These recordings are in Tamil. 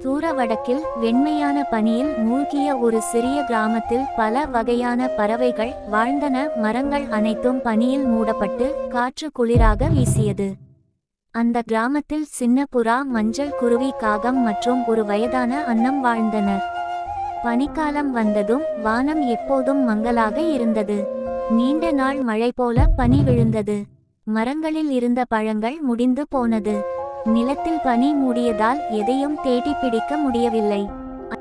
தூர வடக்கில் வெண்மையான பனியில் மூழ்கிய ஒரு சிறிய கிராமத்தில் பல வகையான பறவைகள் வாழ்ந்தன. மரங்கள் அனைத்தும் பனியில் மூடப்பட்டு காற்று குளிராக வீசியது. அந்த கிராமத்தில் சின்ன புறா, மஞ்சள் குருவி, காகம் மற்றும் ஒரு வயதான அன்னம் வாழ்ந்தனர். பனிக்காலம் வந்ததும் வானம் எப்போதும் மங்கலாக இருந்தது. நீண்ட நாள் மழை போல பனி விழுந்தது. மரங்களில் இருந்த பழங்கள் முடிந்து போனது. நிலத்தில் பனி மூடியதால் எதையும் தேடி பிடிக்க முடியவில்லை.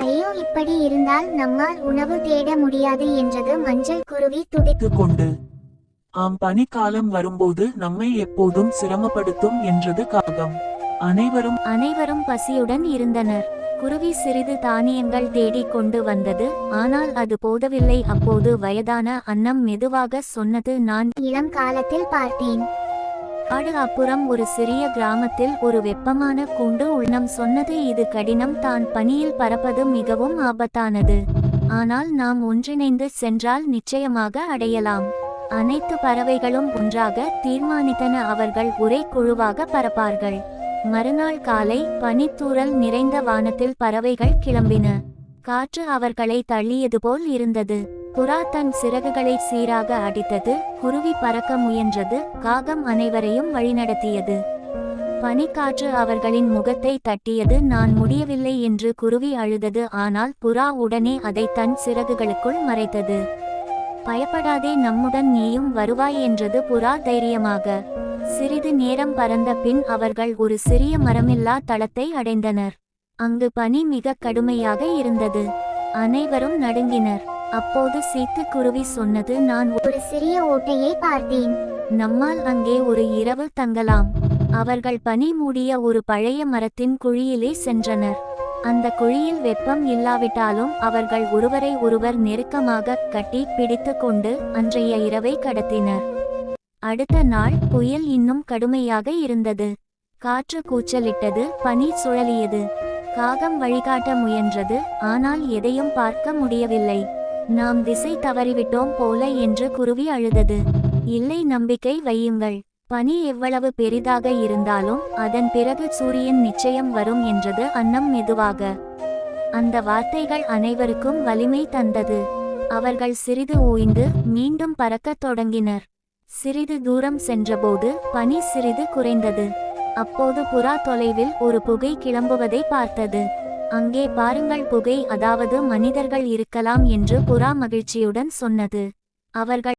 ஐயோ, இப்படி இருந்தால் நம்மால் உணவு தேட முடியாது என்றது மஞ்சள் குருவி துடித்துக் கொண்டு. ஆம், பனிக்காலம் வரும்போது நம்மை எப்போதும் சிரமப்படுத்தும் என்றது காகம். அனைவரும் பசியுடன் இருந்தனர். குருவி சிறிது தானியங்கள் தேடி கொண்டு வந்தது. ஆனால் அது போதவில்லை. அப்போது வயதான அன்னம் மெதுவாக சொன்னது, நான் இளம் காலத்தில் பார்த்தேன். காடு அப்புறம் ஒரு சிறிய கிராமத்தில் ஒரு வெப்பமான கூண்டு உள்ளம் சொன்னது, இது கடினம். தான் பனியில் பறப்பது மிகவும் ஆபத்தானது. ஆனால் நாம் ஒன்றிணைந்து சென்றால் நிச்சயமாக அடையலாம். அனைத்து பறவைகளும் ஒன்றாக தீர்மானித்தன. அவர்கள் ஒரே குழுவாக பறப்பார்கள். மறுநாள் காலை பனித்தூறல் நிறைந்த வானத்தில் பறவைகள் கிளம்பின. காற்று அவர்களை தள்ளியது போல் இருந்தது. புறா தன் சிறகுகளை சீராக அடித்தது. குருவி பறக்க முயன்றது. காகம் அனைவரையும் வழிநடத்தியது. பனிக்காற்று அவர்களின் முகத்தை தட்டியது. நான் முடியவில்லை என்று குருவி அழுதது. ஆனால் புறா உடனே அதை தன் சிறகுகளுக்குள் மறைத்தது. பயப்படாதே, நம்முடன் நீயும் வருவாய் என்றது புறா தைரியமாக. சிறிது நேரம் பறந்த பின் அவர்கள் ஒரு சிறிய மரமில்லா தளத்தை அடைந்தனர். அங்கு பனி மிக கடுமையாக இருந்தது. அனைவரும் நடுங்கினர். அப்போது சீத்துக்குருவி சொன்னது, நான் ஒரு சிறிய ஓட்டையை பார்த்தேன். நம்மால் அங்கே ஒரு இரவு தங்கலாம். அவர்கள் பனி மூடிய ஒரு பழைய மரத்தின் குழியிலே சென்றனர். அந்த குழியில் வெப்பம் இல்லாவிட்டாலும் அவர்கள் ஒருவரை ஒருவர் நெருக்கமாக கட்டி பிடித்து கொண்டு அன்றைய இரவை கடத்தினர். அடுத்த நாள் புயல் இன்னும் கடுமையாக இருந்தது. காற்று கூச்சலிட்டது. பனி சுழலியது. காகம் வழிகாட்ட முயன்றது. ஆனால் எதையும் பார்க்க முடியவில்லை. நாம் திசை தவறிவிட்டோம் போல என்று குருவி அழுதது. இல்லை, நம்பிக்கை வையுங்கள். பனி எவ்வளவு பெரிதாக இருந்தாலும் அதன் பிறகு சூரியன் நிச்சயம் வரும் என்றது அன்னம் மெதுவாக. அந்த வார்த்தைகள் அனைவருக்கும் வலிமை தந்தது. அவர்கள் சிறிது ஓய்ந்து மீண்டும் பறக்கத் தொடங்கினர். சிறிது தூரம் சென்றபோது பனி சிறிது குறைந்தது. அப்போது புறா தொலைவில் ஒரு புகை கிளம்புவதை பார்த்தது. அங்கே பாருங்கள், புகை, அதாவது மனிதர்கள் இருக்கலாம் என்று புறா மகிழ்ச்சியுடன் சொன்னது. அவர்கள்